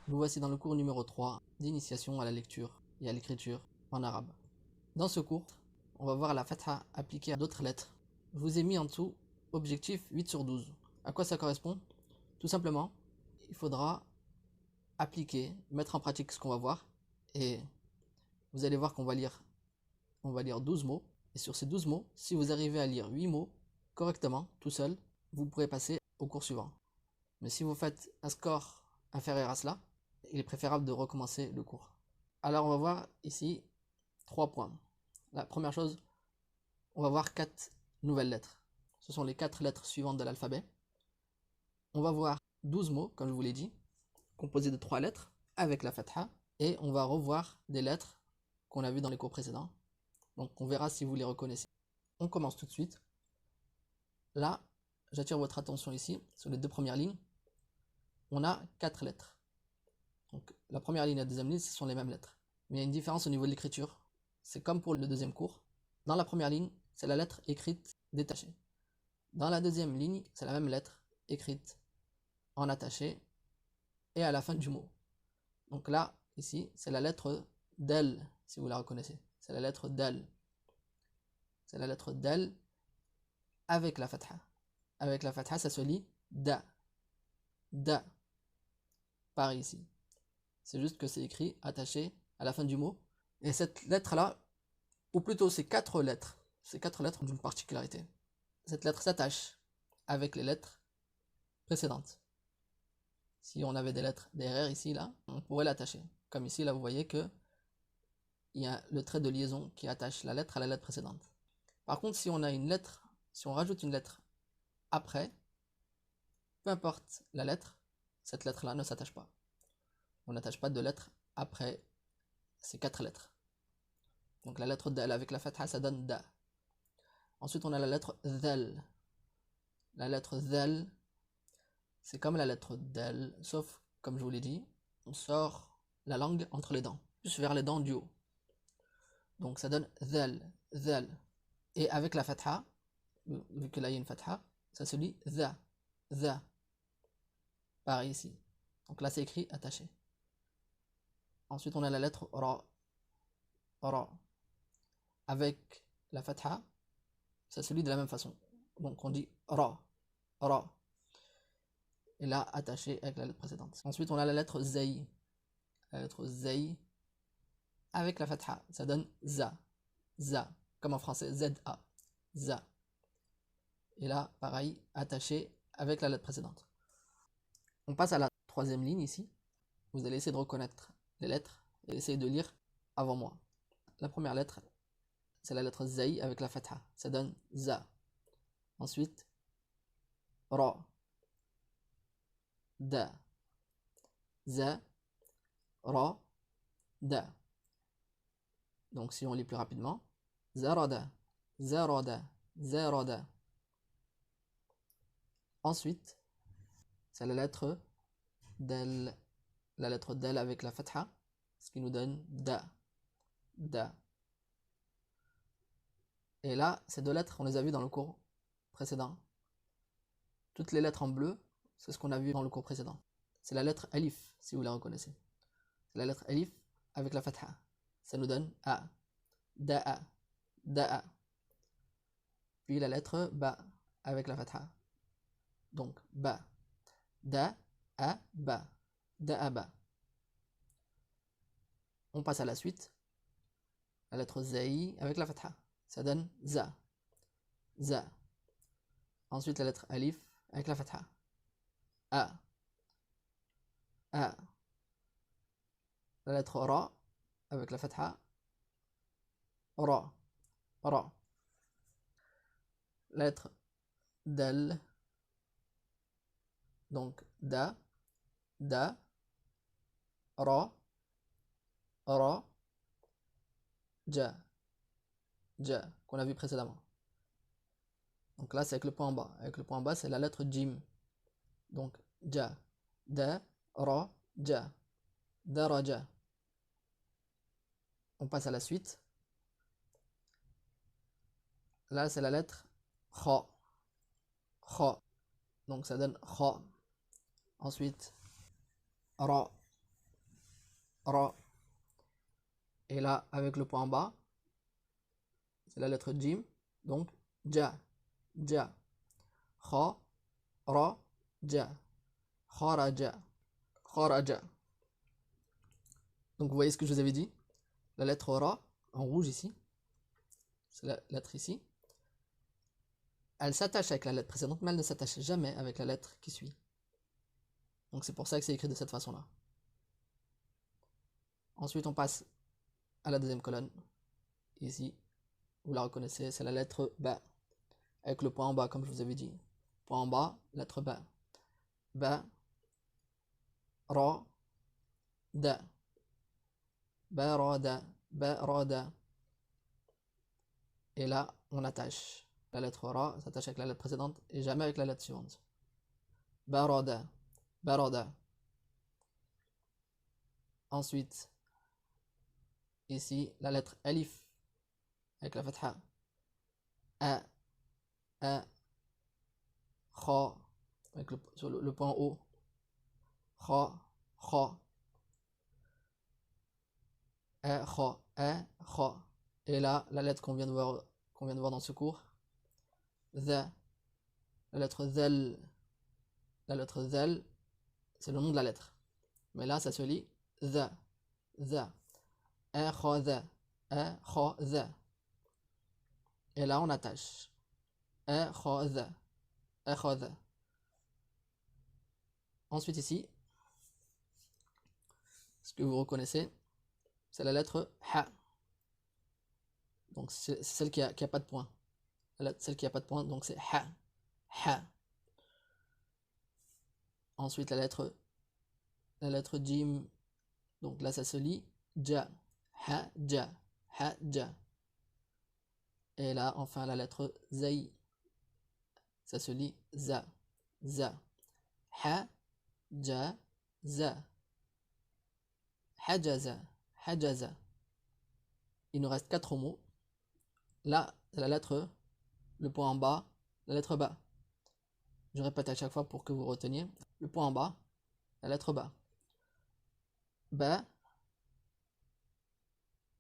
Nous voici dans le cours numéro 3 d'initiation à la lecture et à l'écriture en arabe. Dans ce cours, on va voir la fatha appliquée à d'autres lettres. Je vous ai mis en dessous objectif 8 sur 12. À quoi ça correspond? Tout simplement, il faudra appliquer, mettre en pratique ce qu'on va voir, et vous allez voir qu'on va lire 12 mots, et sur ces 12 mots, si vous arrivez à lire 8 mots correctement, tout seul, vous pourrez passer au cours suivant. Mais si vous faites un score inférieur à cela, il est préférable de recommencer le cours. Alors on va voir ici 3 points. La première chose, on va voir 4 nouvelles lettres. Ce sont les 4 lettres suivantes de l'alphabet. On va voir 12 mots, comme je vous l'ai dit, composés de 3 lettres avec la fatha. Et on va revoir des lettres qu'on a vues dans les cours précédents. Donc on verra si vous les reconnaissez. On commence tout de suite. Là, j'attire votre attention ici, sur les deux premières lignes. On a 4 lettres. Donc la première ligne et la deuxième ligne, ce sont les mêmes lettres. Mais il y a une différence au niveau de l'écriture. C'est comme pour le deuxième cours. Dans la première ligne, c'est la lettre écrite détachée. Dans la deuxième ligne, c'est la même lettre écrite en attaché et à la fin du mot. Donc là, ici, c'est la lettre del, si vous la reconnaissez. C'est la lettre del. C'est la lettre del avec la fatha. Avec la fatha, ça se lit da. Da. Pareil ici. C'est juste que c'est écrit attaché à la fin du mot. Et cette lettre-là, ou plutôt ces 4 lettres ont une particularité. Cette lettre s'attache avec les lettres précédentes. Si on avait des lettres derrière ici, là, on pourrait l'attacher. Comme ici, là, vous voyez que il y a le trait de liaison qui attache la lettre à la lettre précédente. Par contre, si on a une lettre, si on rajoute une lettre après, peu importe la lettre, cette lettre-là ne s'attache pas. On n'attache pas de lettre après ces 4 lettres. Donc la lettre dal avec la fatha, ça donne da. Ensuite, on a la lettre dhal. La lettre dhal, c'est comme la lettre del, sauf, comme je vous l'ai dit, on sort la langue entre les dents, plus vers les dents du haut. Donc ça donne dhal, dhal. Et avec la fatha, vu que là il y a une fatha, ça se lit dha, dha. Pareil ici. Donc là c'est écrit attaché. Ensuite on a la lettre ra, ra. Avec la fatha, ça se lit de la même façon. Donc on dit ra, ra. Et là attaché avec la lettre précédente. Ensuite on a la lettre zay. La lettre zay avec la fatha, ça donne za, za. Comme en français, za, za. Et là, pareil, attaché avec la lettre précédente. On passe à la troisième ligne ici. Vous allez essayer de reconnaître les lettres et essayer de lire avant moi. La première lettre, c'est la lettre zay avec la fatha. Ça donne za. Ensuite, ra, da, za, ra, da. Donc si on lit plus rapidement, zarada, zarada, zarada. Ensuite, c'est la lettre del, avec la fatha, ce qui nous donne da, da. Et là, ces deux lettres, on les a vues dans le cours précédent. Toutes les lettres en bleu, c'est ce qu'on a vu dans le cours précédent. C'est la lettre alif, si vous la reconnaissez. C'est la lettre alif avec la fatha. Ça nous donne a, da'a, da'a. Puis la lettre ba avec la fatha. Donc ba, da, a, ba, da'a, ba. On passe à la suite. La lettre zai avec la fatha. Ça donne za, za. Ensuite la lettre alif avec la fatha. A, a. La lettre ra avec la fatha. Ra, ra. La lettre dal. Donc da, da, ra, ra, ja, ja, qu'on a vu précédemment. Donc là, c'est avec le point en bas. Avec le point en bas, c'est la lettre jim. Donc ja, da, ra, ja, daraja. On passe à la suite. Là, c'est la lettre kha, kha. Donc ça donne kha. Ensuite, ra, Ra. Et là, avec le point en bas, c'est la lettre Jim. Donc, Ja. Ja. Kha. Ra. Ja. Kharaja. Kharaja. Donc, vous voyez ce que je vous avais dit. La lettre Ra, en rouge ici. C'est la lettre ici. Elle s'attache avec la lettre précédente, mais elle ne s'attache jamais avec la lettre qui suit. Donc c'est pour ça que c'est écrit de cette façon-là. Ensuite, on passe à la deuxième colonne. Ici, vous la reconnaissez, c'est la lettre Ba. Avec le point en bas, comme je vous avais dit. Point en bas, lettre Ba. Ba. Ra. Da. Ba, ra, da. Ba, ra, da. Et là, on attache. La lettre Ra s'attache avec la lettre précédente et jamais avec la lettre suivante. Barada. Barada. Ensuite, ici, la lettre Alif avec la fatha. A. A. Kha. Avec sur le point haut. Kha. Kha. A. Kha. A. Kha. Et là, la lettre qu'on vient de voir dans ce cours. The. La lettre Zal. La lettre Zal, c'est le nom de la lettre. Mais là, ça se lit The. The. A. Kha. The. A. Kha. The. Et là, on attache. A. Kha. The. A. Kha. The. Ensuite ici, ce que vous reconnaissez, c'est la lettre Ha. Donc c'est celle qui a pas de point. Celle qui a pas de point, donc c'est Ha. Ha. Ensuite la lettre Jim. Donc là ça se lit Ja. Ha. Ja. Ha. Ja. Et là enfin la lettre Zai. Ça se lit Za. Za. Ha. Ja. Za. Hajaza. Hajaza. Il nous reste 4 mots. Là, c'est la lettre, le point en bas, la lettre Ba. Je répète à chaque fois pour que vous reteniez. Le point en bas, la lettre Ba. Ba,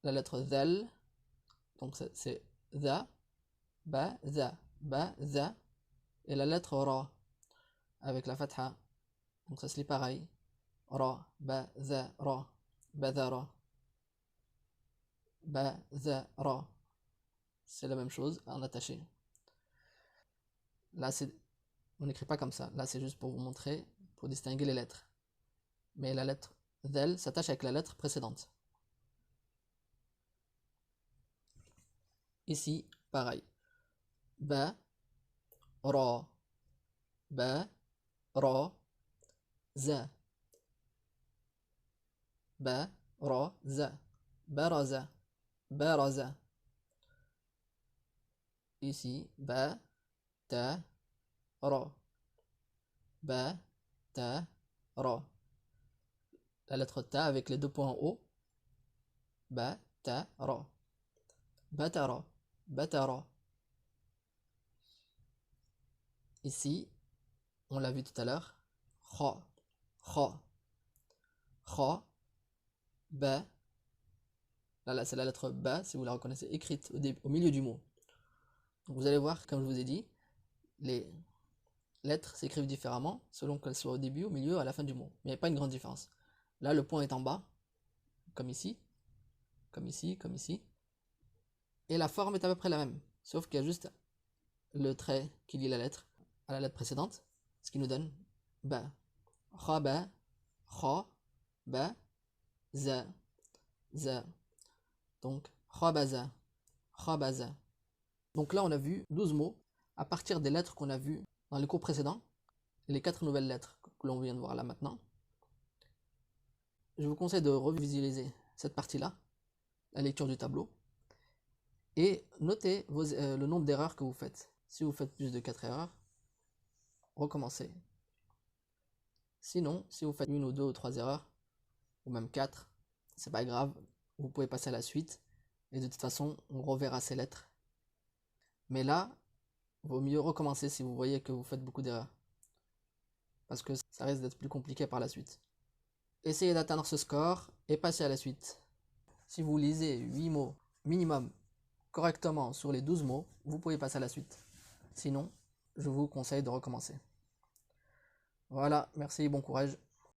la lettre Zal, donc c'est Za, Ba, Za, Ba, Za, et la lettre Ra, avec la fatha. Donc ça se lit pareil. Ra, Ba, Za, Ra, Badara. Ba, Za, Ra. C'est la même chose, en attaché. Là, on n'écrit pas comme ça. Là, c'est juste pour vous montrer, pour distinguer les lettres. Mais la lettre Zal s'attache avec la lettre précédente. Ici, pareil. Ba, Ra, Ba, Ra, Za. Ba, Ra, Za. Baraza. Baraza. Ici, Ba, Ta, Ra. Ba, Ta, Ra. La lettre Ta avec les deux points en haut. Ba, Ta, Ra. Batara. Batara. Ici, on l'a vu tout à l'heure. Kha. Kha. Kha. Ba. Là, c'est la lettre Ba, si vous la reconnaissez, écrite au milieu du mot. Donc vous allez voir, comme je vous ai dit, les lettres s'écrivent différemment selon qu'elles soient au début, au milieu, à la fin du mot. Mais il n'y a pas une grande différence. Là, le point est en bas, comme ici, comme ici, comme ici. Et la forme est à peu près la même, sauf qu'il y a juste le trait qui lie la lettre à la lettre précédente, ce qui nous donne Ba. Kha, Ba, Kha, Ba, Za, Za. Donc, Khabaza, Khabaza. Donc là, on a vu 12 mots à partir des lettres qu'on a vues dans les cours précédents, les 4 nouvelles lettres que l'on vient de voir là maintenant. Je vous conseille de revisualiser cette partie-là, la lecture du tableau, et notez le nombre d'erreurs que vous faites. Si vous faites plus de 4 erreurs, recommencez. Sinon, si vous faites 1 ou 2 ou 3 erreurs, ou même 4, c'est pas grave, vous pouvez passer à la suite, et de toute façon, on reverra ces lettres. Mais là, il vaut mieux recommencer si vous voyez que vous faites beaucoup d'erreurs, parce que ça risque d'être plus compliqué par la suite. Essayez d'atteindre ce score et passez à la suite. Si vous lisez 8 mots minimum correctement sur les 12 mots, vous pouvez passer à la suite. Sinon, je vous conseille de recommencer. Voilà, merci et bon courage.